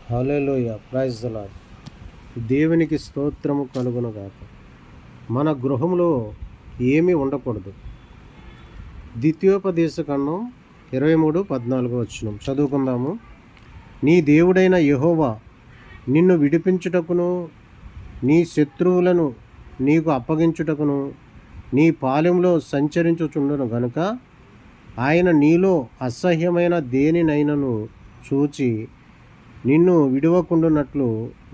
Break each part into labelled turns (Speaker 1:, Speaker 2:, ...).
Speaker 1: Hallelujah, praise the lord. దేవునికి స్తోత్రము కలుగునుగాక. మన గృహంలో ఏమీ ఉండకూడదు. ద్వితీయోపదేశకాండం 23:14 చదువుకుందాము. నీ దేవుడైన యెహోవా నిన్ను విడిపించుటకును, నీ శత్రువులను నీకు అప్పగించుటకును నీ పాలెంలో సంచరించుచుండును గనుక ఆయన నీలో అసహ్యమైన దేనినైనను చూచి నిన్ను విడవకుండునట్లు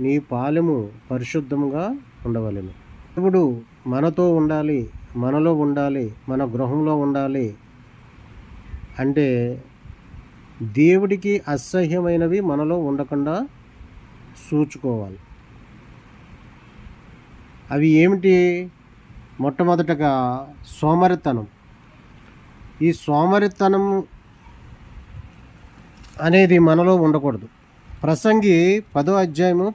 Speaker 1: నీ పాలెము పరిశుద్ధంగా ఉండవలెను. దేవుడు మనతో ఉండాలి, మనలో ఉండాలి, మన గృహంలో ఉండాలి అంటే దేవుడికి అసహ్యమైనవి మనలో ఉండకుండా చూచుకోవాలి. అవి ఏమిటి? మొట్టమొదటగా సోమరితనం. ఈ సోమరితనం అనేది మనలో ఉండకూడదు. ప్రసంగి 10:18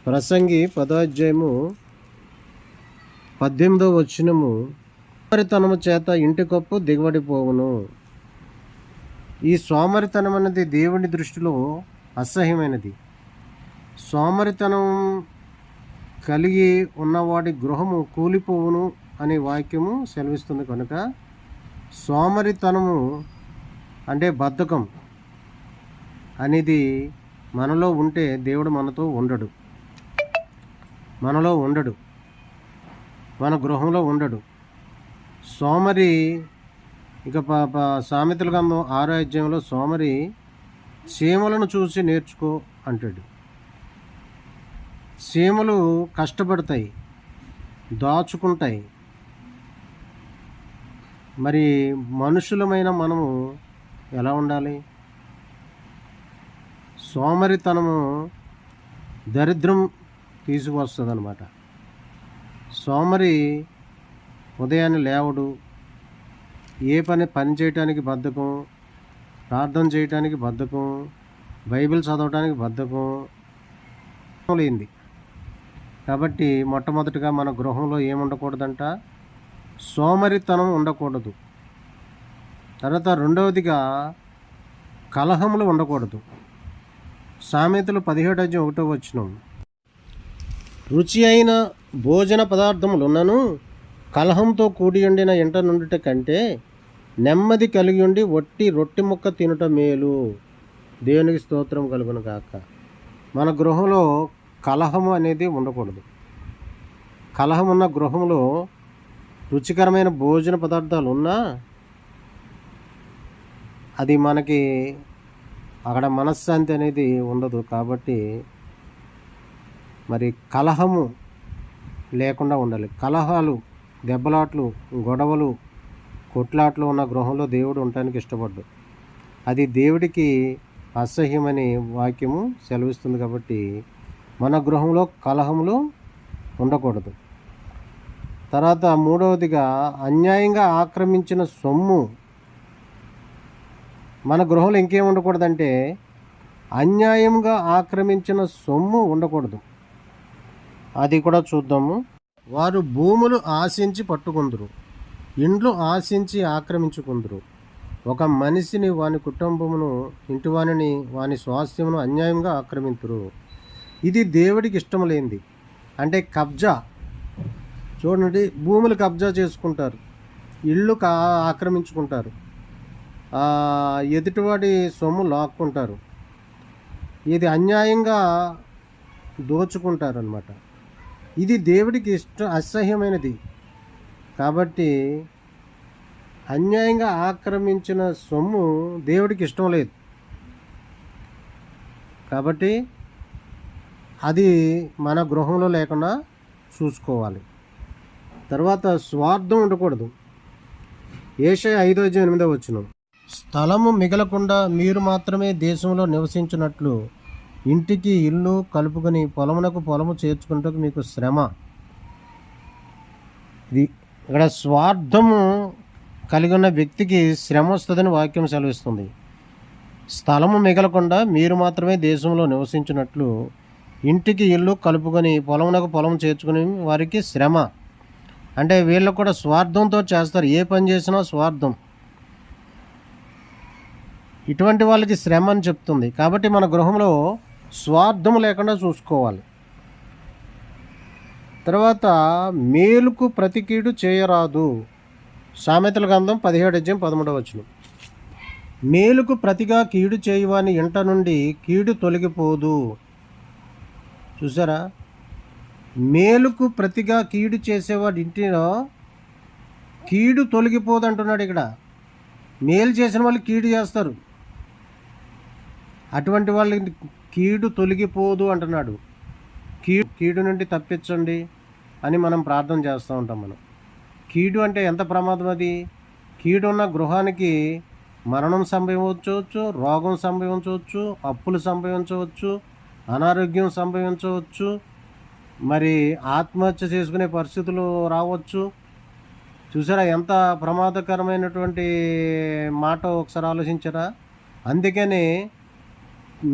Speaker 1: ప్రసంగి 10:18 సోమరితనము చేత ఇంటి కప్పు దిగబడిపోవును. ఈ సోమరితనం అనేది దేవుని దృష్టిలో అసహ్యమైనది. సోమరితనం కలిగి ఉన్నవాడి గృహము కూలిపోవును అనే వాక్యము సెలవిస్తుంది. కనుక సోమరితనము అంటే బద్ధకం అనేది మనలో ఉంటే దేవుడు మనతో ఉండడు, మనలో ఉండడు, మన గృహంలో ఉండడు. సోమరి ఇక సామెతల గ్రంథం 6వ సోమరి చీమలను చూసి నేర్చుకో అంటాడు. చీమలు కష్టపడతాయి, దాచుకుంటాయి. మరి మనుషులమైన మనము ఎలా ఉండాలి? సోమరితనము దరిద్రం తీసుకువస్తుంది అన్నమాట. సోమరి ఉదయాన్నే లేవడు, ఏ పని చేయటానికి బద్ధకం, ప్రార్థన చేయటానికి బద్ధకం, బైబిల్ చదవటానికి బద్ధకం లేనిది. కాబట్టి మొట్టమొదటిగా మన గృహంలో ఏముండకూడదంట? సోమరితనం ఉండకూడదు. తర్వాత రెండవదిగా కలహములు ఉండకూడదు. సామెతలు 17:1 రుచి అయిన భోజన పదార్థములున్నను కలహంతో కూడి ఉండిన ఇంట నుండుట కంటే నెమ్మది కలిగి ఉండి ఒట్టి రొట్టె ముక్క తినుట మేలు. దేవునికి స్తోత్రం కలుగును గాక. మన గృహంలో కలహము అనేది ఉండకూడదు. కలహం ఉన్న గృహంలో రుచికరమైన భోజన పదార్థాలు ఉన్నా అది మనకి అక్కడ మనశ్శాంతి అనేది ఉండదు. కాబట్టి మరి కలహము లేకుండా ఉండాలి. కలహాలు, దెబ్బలాట్లు, గొడవలు, కొట్లాట్లు ఉన్న గృహంలో దేవుడు ఉండటానికి ఇష్టపడ్డు. అది దేవుడికి అసహ్యమని వాక్యము సెలవిస్తుంది. కాబట్టి మన గృహంలో కలహములు ఉండకూడదు. తర్వాత మూడవదిగా అన్యాయంగా ఆక్రమించిన సొమ్ము. మన గృహంలో ఇంకేం ఉండకూడదంటే అన్యాయంగా ఆక్రమించిన సొమ్ము ఉండకూడదు. అది కూడా చూద్దాము. వారు భూములు ఆశించి పట్టుకుందరు, ఇండ్లు ఆశించి ఆక్రమించుకుందరు. ఒక మనిషిని వాని కుటుంబమును, ఇంటివానిని, వాని స్వాస్థ్యమును అన్యాయంగా ఆక్రమింతురు. ఇది దేవుడికి ఇష్టం లేనిది. అంటే కబ్జా. చూడండి, భూములు కబ్జా చేసుకుంటారు, ఇళ్ళు ఆక్రమించుకుంటారు, ఎదుటివాడి సొమ్ము లాక్కుంటారు. ఇది అన్యాయంగా దోచుకుంటారు అన్నమాట. ఇది దేవుడికి అసహ్యమైనది. కాబట్టి అన్యాయంగా ఆక్రమించిన సొమ్ము దేవుడికి ఇష్టం లేదు. కాబట్టి అది మన గృహంలో లేకుండా చూసుకోవాలి. తర్వాత స్వార్థం ఉండకూడదు. యెషయా 5:8 స్థలము మిగలకుండా మీరు మాత్రమే దేశంలో నివసించినట్లు ఇంటికి ఇల్లు కలుపుకొని పొలమునకు పొలము చేర్చుకుంటూ మీకు శ్రమ. ఇది ఇక్కడ స్వార్థము కలిగి ఉన్న వ్యక్తికి శ్రమ వస్తుందని వాక్యం సెలవిస్తుంది. స్థలము మిగలకుండా మీరు మాత్రమే దేశంలో నివసించినట్లు ఇంటికి ఇల్లు కలుపుకొని పొలమునకు పొలం చేర్చుకుని వారికి శ్రమ. అంటే వీళ్ళు కూడా స్వార్థంతో చేస్తారు. ఏ పని చేసినా స్వార్థం. ఇటువంటి వాళ్ళకి శ్రమ అని చెప్తుంది. కాబట్టి మన గృహంలో స్వార్థం లేకుండా చూసుకోవాలి. తర్వాత మేలుకు ప్రతి కీడు చేయరాదు. సామెతల గ్రంథం 17:13. మేలుకు ప్రతిగా కీడు చేయువాని ఇంట నుండి కీడు తొలగిపోదు. చూసారా, మేలుకు ప్రతిగా కీడు చేసేవాడి ఇంటిలో కీడు తొలగిపోదు అంటున్నాడు. ఇక్కడ మేలు చేసిన వాళ్ళు కీడు చేస్తారు, అటువంటి వాళ్ళ కీడు తొలగిపోదు అంటున్నాడు. కీడు నుండి తప్పించండి అని మనం ప్రార్థన చేస్తూ ఉంటాం. కీడు అంటే ఎంత ప్రమాదం అది. కీడు ఉన్న గృహానికి మరణం సంభవించవచ్చు, రోగం సంభవించవచ్చు, అప్పులు సంభవించవచ్చు, అనారోగ్యం సంభవించవచ్చు, మరి ఆత్మహత్య చేసుకునే పరిస్థితులు రావచ్చు. చూసారా ఎంత ప్రమాదకరమైనటువంటి మాట, ఒకసారి ఆలోచించారా? అందుకనే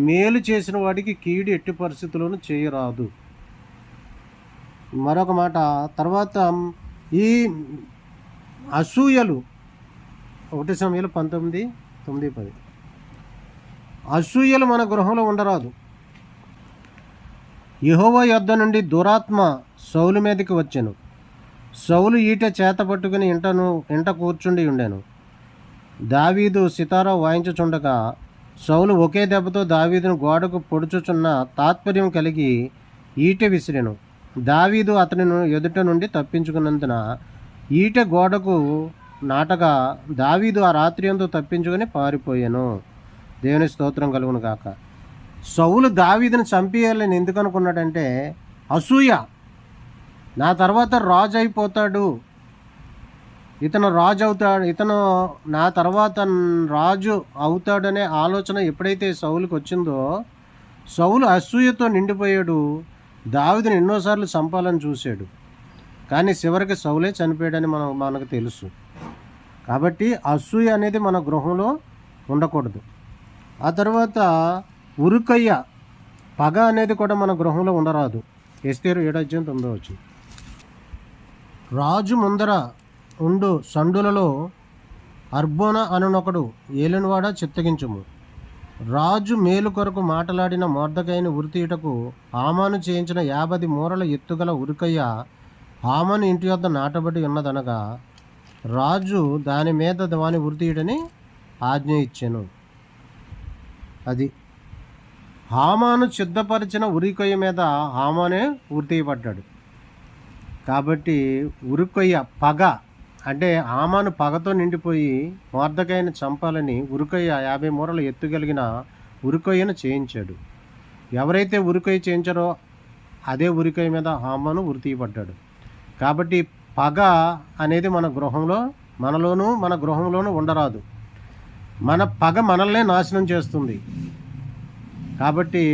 Speaker 1: మేలు చేసిన వాడికి కీడు ఎట్టి పరిస్థితుల్లోనూ చేయరాదు. మరొక మాట తర్వాత ఈ అసూయలు 1 సమూయేలు 19:9-10. అసూయలు మన గృహంలో ఉండరాదు. యెహోవా యొద్ద నుండి దురాత్మ సౌలు మీదకి వచ్చెను. సౌలు ఈట చేత పట్టుకుని ఇంట కూర్చుండి ఉండెను. దావీదు సితారా వాయించుచుండగా సౌలు ఒకే దెబ్బతో దావీదును గోడకు పొడుచుచున్న తాత్పర్యం కలిగి ఈట విసిరెను. దావీదు అతని ఎదుట నుండి తప్పించుకున్నందున ఈట గోడకు నాటగా దావీదు ఆ రాత్రి అందు తప్పించుకొని పారిపోయాను. దేవుని స్తోత్రం కలుగును గాక. సౌలు దావీదుని చంపేయాలని ఎందుకు అనుకున్నాడంటే అసూయ. నా తర్వాత రాజు అయిపోతాడు, ఇతను రాజు అవుతాడు, ఇతను నా తర్వాత రాజు అవుతాడనే ఆలోచన ఎప్పుడైతే సౌలుకి వచ్చిందో సౌలు అసూయతో నిండిపోయాడు. దావీదుని ఎన్నోసార్లు చంపాలని చూశాడు, కానీ చివరికి సౌలే చనిపోయాడని మనకు తెలుసు. కాబట్టి అసూయ అనేది మన గృహంలో ఉండకూడదు. ఆ తర్వాత ఉరుకయ్య, పగ అనేది కూడా మన గృహంలో ఉండరాదు. ఎస్తేరు 7:9. రాజు ముందర ఉండు సండులలో అర్బోన అనునొకడు ఏలినవాడ చిత్తగించుము. రాజు మేలు కొరకు మాట్లాడిన మొర్దెకైని ఉరితీయుటకు హామాను చేయించిన 50 మూరల ఎత్తుగల ఉరికయ్య హామాను ఇంటి వద్ద నాటబడి ఉన్నదనగా రాజు దాని మీద వాని ఉరితీయుడని ఆజ్ఞ ఇచ్చెను. అది హామాను సిద్ధపరిచిన ఉరికొయ్య మీద హామానే ఉరితీయబడ్డాడు. కాబట్టి ఉరికొయ్య పగ అంటే హామాను పగతో నిండిపోయి మొర్దెకైని చంపాలని ఉరికొయ్య 50 మూరలు ఎత్తుగలిగిన ఉరికొయ్యను చేయించాడు. ఎవరైతే ఉరికొయ్య చేయించారో అదే ఉరికొయ్య మీద హామాను ఉరితీయబడ్డాడు. కాబట్టి పగ అనేది మన గృహంలో మన గృహంలోనూ ఉండరాదు. మన పగ మనల్నే నాశనం చేస్తుంది. కాబట్టి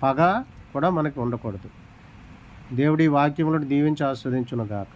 Speaker 1: పగ కూడా మనకి ఉండకూడదు. దేవుడి వాక్యములను దీవించి ఆస్వాదించును గాక.